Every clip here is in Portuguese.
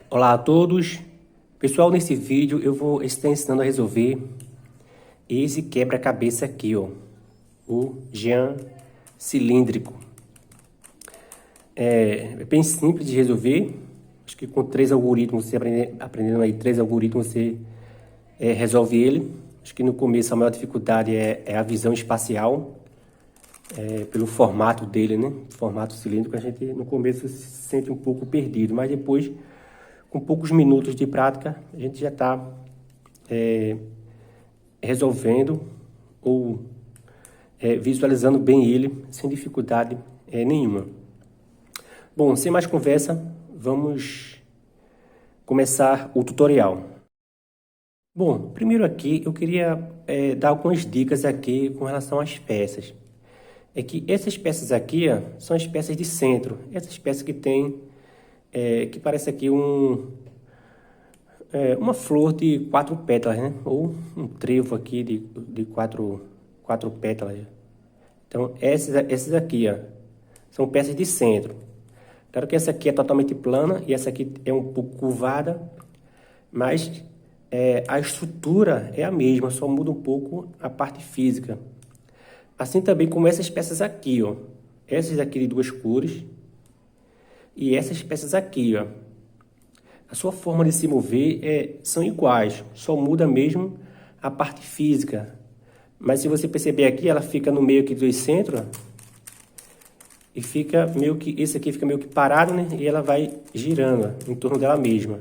Olá a todos. Pessoal, nesse vídeo eu vou estar ensinando a resolver esse quebra-cabeça aqui, ó. O Jean cilíndrico. É bem simples de resolver. Acho que com 3 algoritmos, você aprendendo aí 3 algoritmos, você resolve ele. Acho que no começo a maior dificuldade é a visão espacial, pelo formato dele, né? Formato cilíndrico, a gente no começo se sente um pouco perdido, mas depois, com poucos minutos de prática, a gente já está resolvendo ou visualizando bem ele sem dificuldade nenhuma. Bom, sem mais conversa, vamos começar o tutorial. Bom, primeiro aqui eu queria dar algumas dicas aqui com relação às peças. É que essas peças aqui, ó, são as peças de centro. Essas peças que tem, que parece aqui uma flor de 4 pétalas, né? Ou um trevo aqui de quatro pétalas. Então, essas aqui, ó, são peças de centro. Claro que essa aqui é totalmente plana e essa aqui é um pouco curvada, mas a estrutura é a mesma, só muda um pouco a parte física. Assim também como essas peças aqui, ó. Essas aqui de 2 cores e essas peças aqui, ó. A sua forma de se mover são iguais, só muda mesmo a parte física. Mas se você perceber aqui, ela fica no meio aqui do centro, ó, e fica meio que, esse aqui fica meio que parado, né? E ela vai girando, ó, em torno dela mesma.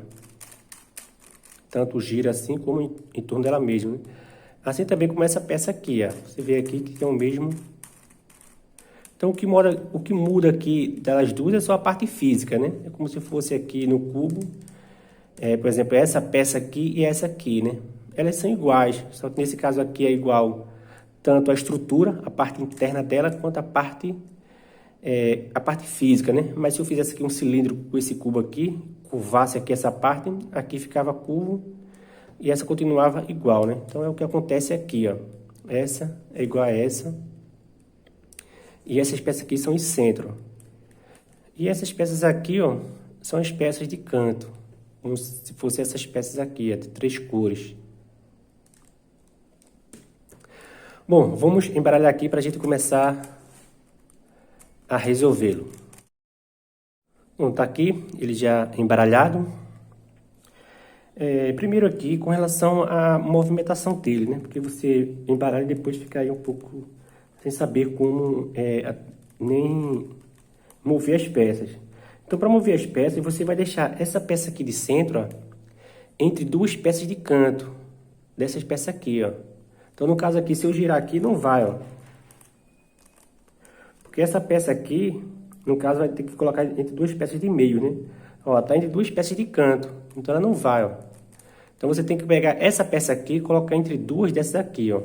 Tanto gira assim como em torno dela mesma, né? Assim também como essa peça aqui, ó. Você vê aqui que tem o mesmo. Então o que muda aqui delas duas é só a parte física, né? É como se fosse aqui no cubo. Por exemplo, essa peça aqui e essa aqui, né? Elas são iguais, só que nesse caso aqui é igual tanto a estrutura, a parte interna dela, quanto a parte física, né? Mas se eu fizesse aqui um cilindro com esse cubo aqui, curvasse aqui essa parte, aqui ficava curvo e essa continuava igual, né? Então é o que acontece aqui, ó. Essa é igual a essa e essas peças aqui são em centro. E essas peças aqui, ó, são as peças de canto, como se fossem essas peças aqui, ó, de 3 cores. Bom, vamos embaralhar aqui para a gente começar a resolvê-lo. Bom, tá aqui, ele já embaralhado. Primeiro aqui, com relação à movimentação dele, né? Porque você embaralha e depois fica aí um pouco sem saber como nem mover as peças. Então, para mover as peças, você vai deixar essa peça aqui de centro, ó, entre 2 peças de canto, dessas peças aqui, ó. Então, no caso aqui, se eu girar aqui, não vai, ó. Porque essa peça aqui, no caso, vai ter que colocar entre 2 peças de meio, né? Ó, tá entre 2 peças de canto, então ela não vai, ó. Então, você tem que pegar essa peça aqui e colocar entre 2 dessas aqui, ó.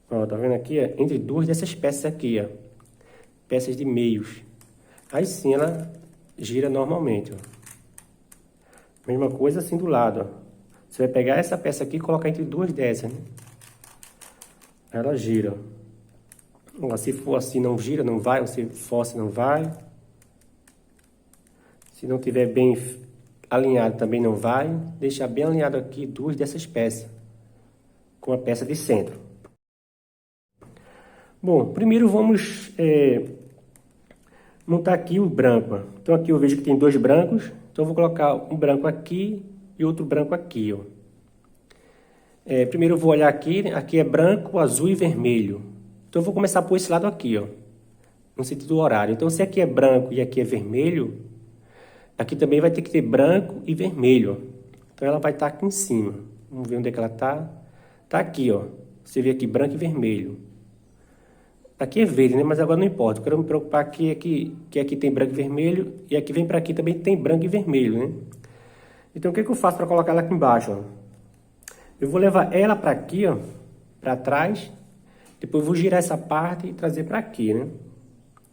Ó, tá vendo aqui, ó? Entre 2 dessas peças aqui, ó. Peças de meios. Aí sim ela gira normalmente, ó. Mesma coisa assim do lado, ó. Você vai pegar essa peça aqui e colocar entre 2 dessas, né? Ela gira. Ó, se for assim não gira, não vai. Se força, não vai. Se não tiver bem alinhado, também não vai. Deixar bem alinhado aqui 2 dessas peças. Com a peça de centro. Bom, primeiro vamos montar aqui o branco, ó. Então aqui eu vejo que tem 2 brancos. Então eu vou colocar um branco aqui e outro branco aqui, ó. Primeiro eu vou olhar aqui, né? Aqui é branco, azul e vermelho. Então eu vou começar por esse lado aqui, ó, no sentido horário. Então se aqui é branco e aqui é vermelho, aqui também vai ter que ter branco e vermelho, ó. Então ela vai estar aqui em cima. Vamos ver onde é que ela está. Está aqui, ó. Você vê aqui branco e vermelho. Aqui é verde, né? Mas agora não importa. Eu quero me preocupar aqui, que aqui tem branco e vermelho. E aqui vem para aqui também tem branco e vermelho, né? Então o que eu faço para colocar ela aqui embaixo, ó? Eu vou levar ela para aqui, ó, para trás. Depois eu vou girar essa parte e trazer para aqui, né?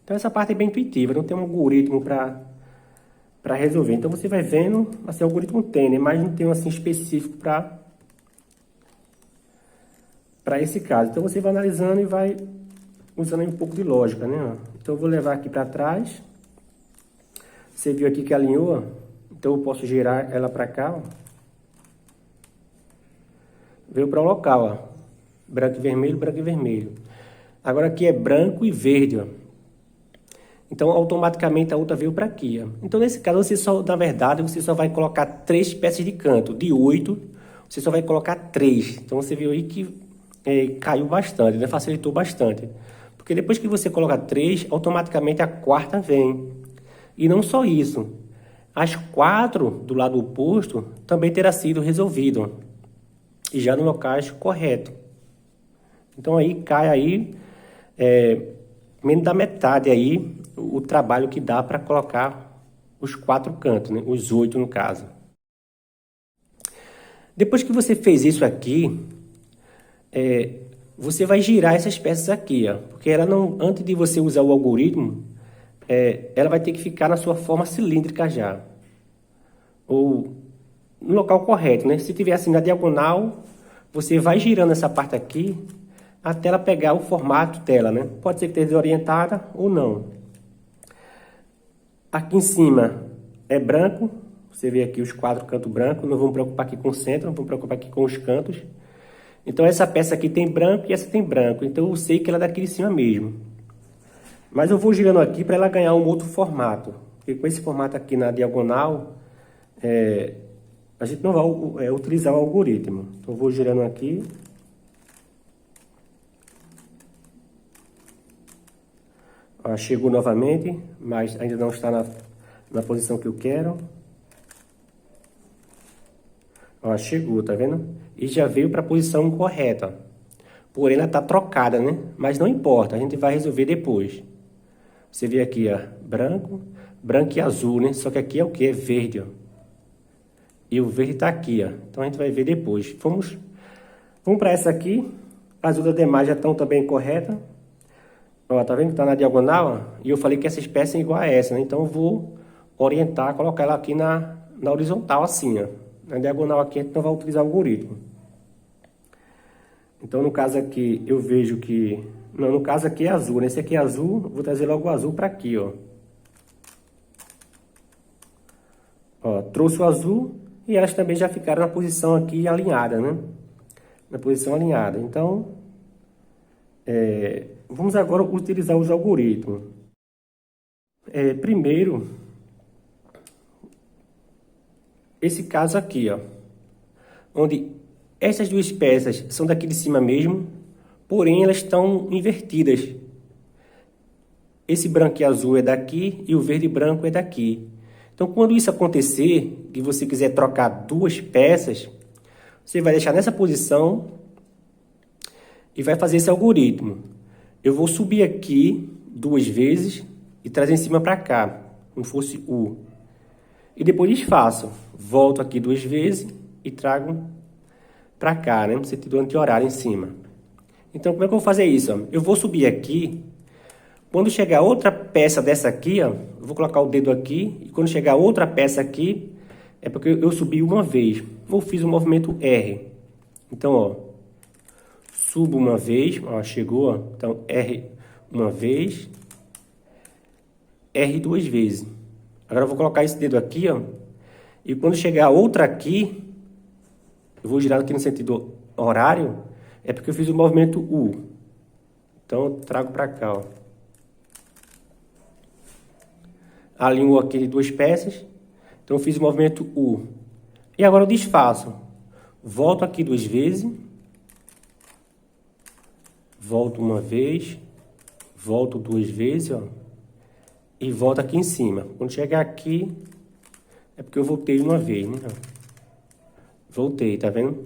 Então essa parte é bem intuitiva, não tem um algoritmo para resolver. Então você vai vendo, assim, o algoritmo tem, né? Mas não tem um assim específico para esse caso. Então você vai analisando e vai usando aí um pouco de lógica, né? Então eu vou levar aqui para trás. Você viu aqui que alinhou, ó. Então eu posso girar ela para cá, ó. Veio para o local, ó. Branco e vermelho, branco e vermelho. Agora aqui é branco e verde, ó. Então automaticamente a outra veio para aqui, ó. Então nesse caso você só, na verdade, você só vai colocar 3 peças de canto. De 8, você só vai colocar 3. Então você viu aí que caiu bastante, né? Facilitou bastante. Porque depois que você coloca 3, automaticamente a quarta vem. E não só isso. As 4 do lado oposto também terá sido resolvido. E já no local correto. Então aí cai aí menos da metade aí o trabalho que dá para colocar os 4 cantos, né? Os 8 no caso. Depois que você fez isso aqui, você vai girar essas peças aqui, ó, porque ela não, antes de você usar o algoritmo, ela vai ter que ficar na sua forma cilíndrica já, ou no local correto, né? Se tiver assim na diagonal, você vai girando essa parte aqui até ela pegar o formato dela, né? Pode ser que esteja desorientada ou não. Aqui em cima é branco, você vê aqui os 4 cantos brancos, não vamos preocupar aqui com o centro, não vamos preocupar aqui com os cantos. Então essa peça aqui tem branco e essa tem branco, então eu sei que ela é daqui de cima mesmo. Mas eu vou girando aqui para ela ganhar um outro formato, porque com esse formato aqui na diagonal, a gente não vai utilizar o algoritmo. Então eu vou girando aqui. Ó, chegou novamente, mas ainda não está na posição que eu quero. Ó, chegou, tá vendo? E já veio para a posição correta. Porém, ela tá trocada, né? Mas não importa, a gente vai resolver depois. Você vê aqui, ó, branco, branco e azul, né? Só que aqui é o que? É verde, ó. E o verde tá aqui, ó. Então a gente vai ver depois. Vamos para essa aqui. As outras demais já estão também corretas. Ó, tá vendo que tá na diagonal, ó? E eu falei que essa espécie é igual a essa, né? Então eu vou orientar, colocar ela aqui na horizontal, assim, ó. Na diagonal aqui a gente não vai utilizar o algoritmo. Então no caso aqui eu vejo que... Não, no caso aqui é azul, né? Esse aqui é azul, vou trazer logo o azul para aqui, ó. Ó, trouxe o azul e elas também já ficaram na posição aqui alinhada, né? Na posição alinhada. Então, vamos agora utilizar os algoritmos. Primeiro, esse caso aqui, ó, onde essas duas peças são daqui de cima mesmo, porém elas estão invertidas. Esse branco e azul é daqui e o verde e branco é daqui. Então, quando isso acontecer, e você quiser trocar duas peças, você vai deixar nessa posição e vai fazer esse algoritmo. Eu vou subir aqui 2 vezes e trazer em cima para cá, como fosse U. E depois desfaço. Volto aqui 2 vezes e trago para cá, né? No sentido anti-horário em cima. Então, como é que eu vou fazer isso? Ó? Eu vou subir aqui. Quando chegar outra peça dessa aqui, ó, eu vou colocar o dedo aqui. E quando chegar outra peça aqui, é porque eu subi uma vez. Eu fiz o movimento R. Então, ó, subo uma vez, ó, chegou, ó. Então, R uma vez, R 2 vezes. Agora eu vou colocar esse dedo aqui, ó. E quando chegar outra aqui, eu vou girar aqui no sentido horário, é porque eu fiz o movimento U. Então, eu trago para cá, ó. Alinho aqui de 2 peças. Então, eu fiz o movimento U. E agora eu desfaço. Volto aqui 2 vezes. Volto uma vez. Volto 2 vezes, ó. E volto aqui em cima. Quando chegar aqui, é porque eu voltei uma vez, né? Voltei, tá vendo?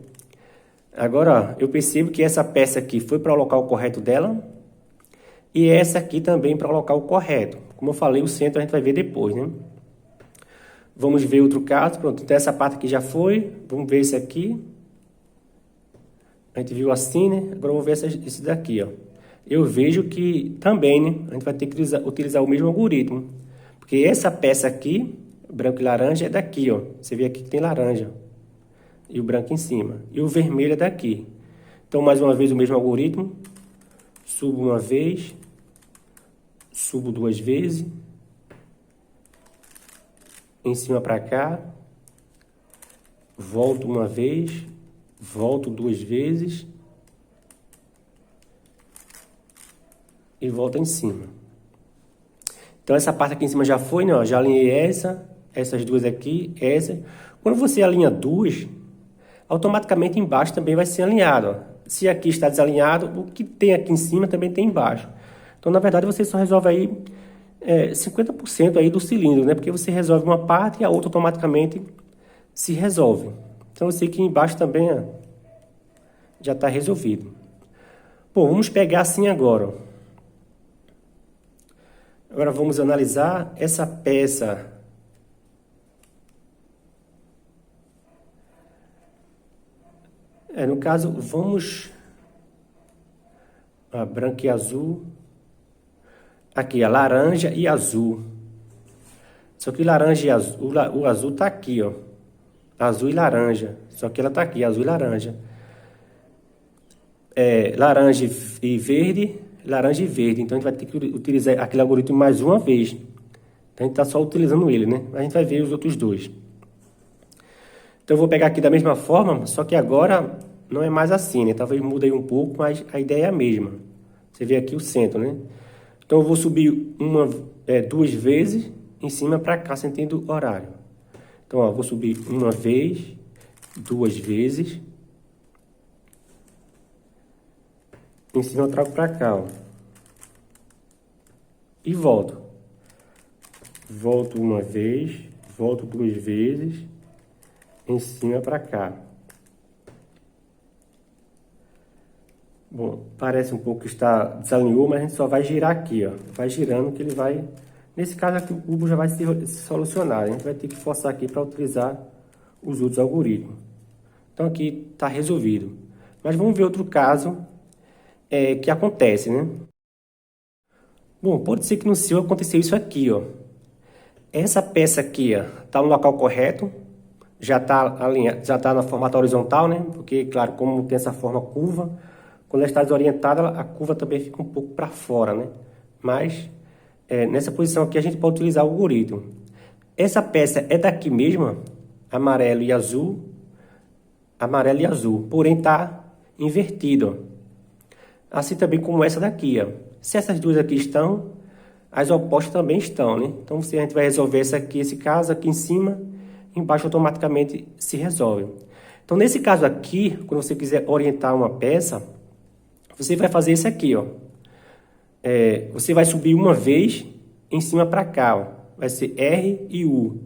Agora, ó, eu percebo que essa peça aqui foi para o local correto dela. E essa aqui também para o local correto. Como eu falei, o centro a gente vai ver depois, né? Vamos ver outro caso. Pronto, então essa parte aqui já foi. Vamos ver esse aqui. A gente viu assim, né? Agora vamos ver esse daqui, ó. Eu vejo que também, né? A gente vai ter que utilizar o mesmo algoritmo. Porque essa peça aqui, branco e laranja, é daqui, ó. Você vê aqui que tem laranja. E o branco em cima. E o vermelho é daqui. Então, mais uma vez, o mesmo algoritmo. Subo uma vez. Subo 2 vezes. em cima para cá, volto uma vez, volto duas vezes e volto em cima. Então essa parte aqui em cima já foi, né? Ó, já alinhei essas duas aqui, essa. Quando você alinha duas, automaticamente embaixo também vai ser alinhado, ó. Se aqui está desalinhado, o que tem aqui em cima também tem embaixo. Então, na verdade, você só resolve aí 50% aí do cilindro, né? Porque você resolve uma parte e a outra automaticamente se resolve. Então, eu sei que embaixo também já está resolvido. Bom, vamos pegar assim agora, ó. Agora vamos analisar essa peça. No caso, vamos... A branca e azul. Aqui, a laranja e azul. Só que laranja e azul, o azul tá aqui, ó. Azul e laranja. Só que ela tá aqui, azul e laranja. Laranja e verde, laranja e verde. Então a gente vai ter que utilizar aquele algoritmo mais uma vez. Então a gente tá só utilizando ele, né? A gente vai ver os outros dois. Então eu vou pegar aqui da mesma forma, só que agora não é mais assim, né? Talvez mude aí um pouco, mas a ideia é a mesma. Você vê aqui o centro, né? Então eu vou subir duas vezes em cima para cá, sentido horário. Então, ó, vou subir uma vez, duas vezes. Em cima eu trago para cá, ó. E volto. Volto uma vez, volto duas vezes. Em cima para cá. Bom, parece um pouco que está desalinhou, mas a gente só vai girar aqui, ó. Vai girando que ele vai... Nesse caso aqui o cubo já vai se solucionar. A gente vai ter que forçar aqui para utilizar os outros algoritmos. Então aqui está resolvido. Mas vamos ver outro caso que acontece, né? Bom, pode ser que no seu aconteceu isso aqui, ó. Essa peça aqui, ó, está no local correto. Já está na formata horizontal, né? Porque, claro, como tem essa forma curva, quando ela está desorientada, a curva também fica um pouco para fora, né? Mas, nessa posição aqui, a gente pode utilizar o algoritmo. Essa peça é daqui mesmo, ó, amarelo e azul, porém está invertido, ó. Assim também como essa daqui, ó. Se essas duas aqui estão, as opostas também estão, né? Então, a gente vai resolver esse caso aqui em cima, embaixo automaticamente se resolve. Então, nesse caso aqui, quando você quiser orientar uma peça, você vai fazer isso aqui, ó. Você vai subir uma vez em cima para cá, ó. Vai ser R e U.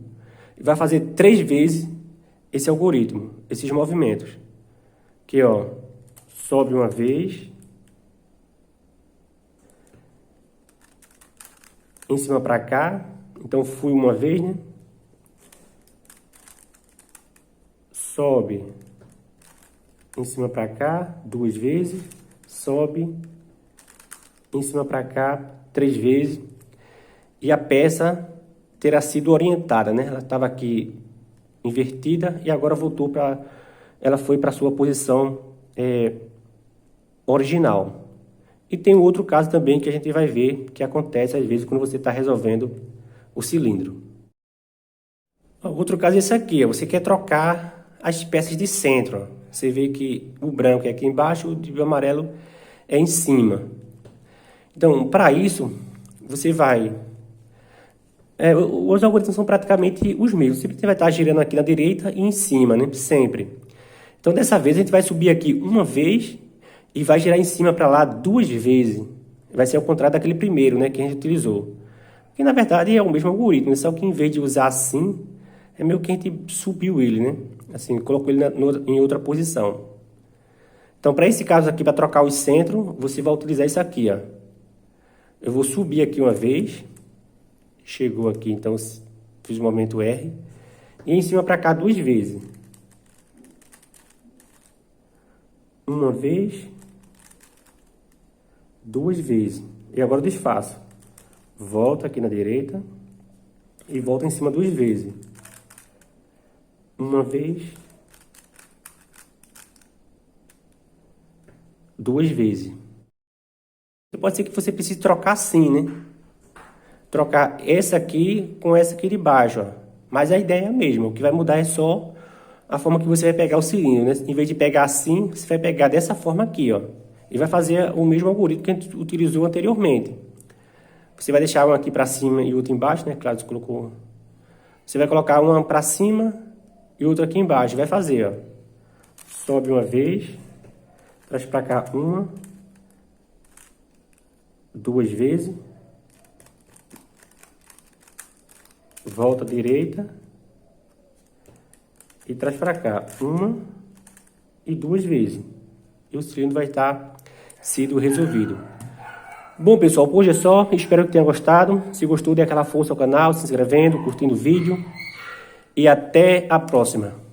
E vai fazer 3 vezes esse algoritmo, esses movimentos. Aqui, ó, sobe uma vez, em cima para cá. Então, fui uma vez, né? Sobe em cima para cá 2 vezes, sobe em cima para cá 3 vezes e a peça terá sido orientada, né? Ela estava aqui invertida e agora voltou ela foi para sua posição original. E tem um outro caso também que a gente vai ver que acontece às vezes quando você está resolvendo o cilindro. Outro caso é esse aqui, ó. Você quer trocar as peças de centro, ó. Você vê que o branco é aqui embaixo, o amarelo é em cima. Então, para isso, você vai... os algoritmos são praticamente os mesmos. Sempre vai estar girando aqui na direita e em cima, né? Sempre. Então, dessa vez, a gente vai subir aqui uma vez e vai girar em cima para lá 2 vezes. Vai ser ao contrário daquele primeiro, né? Que a gente utilizou. Que, na verdade, é o mesmo algoritmo, né? Só que em vez de usar assim, é meio que a gente subiu ele, né? Assim, colocou ele em outra posição. Então, para esse caso aqui, para trocar os centros, você vai utilizar isso aqui, ó. Eu vou subir aqui uma vez. Chegou aqui, então, fiz o movimento R. E em cima para cá 2 vezes. Uma vez. 2 vezes. E agora eu desfaço. Volto aqui na direita. E volto em cima 2 vezes. Uma vez. 2 vezes. Pode ser que você precise trocar assim, né? Trocar essa aqui com essa aqui de baixo, ó. Mas a ideia é a mesma, o que vai mudar é só a forma que você vai pegar o cilindro, né? Em vez de pegar assim, você vai pegar dessa forma aqui, ó. E vai fazer o mesmo algoritmo que a gente utilizou anteriormente. Você vai deixar uma aqui para cima e outra embaixo, né? Claro, você colocou. Você vai colocar uma para cima e outra aqui embaixo. Vai fazer, ó. Sobe uma vez, traz para cá uma, duas vezes, volta à direita e traz para cá uma e duas vezes. E o cilindro vai estar sido resolvido. Bom, pessoal, por hoje é só. Espero que tenha gostado. Se gostou, dê aquela força ao canal, se inscrevendo, curtindo o vídeo. E até a próxima.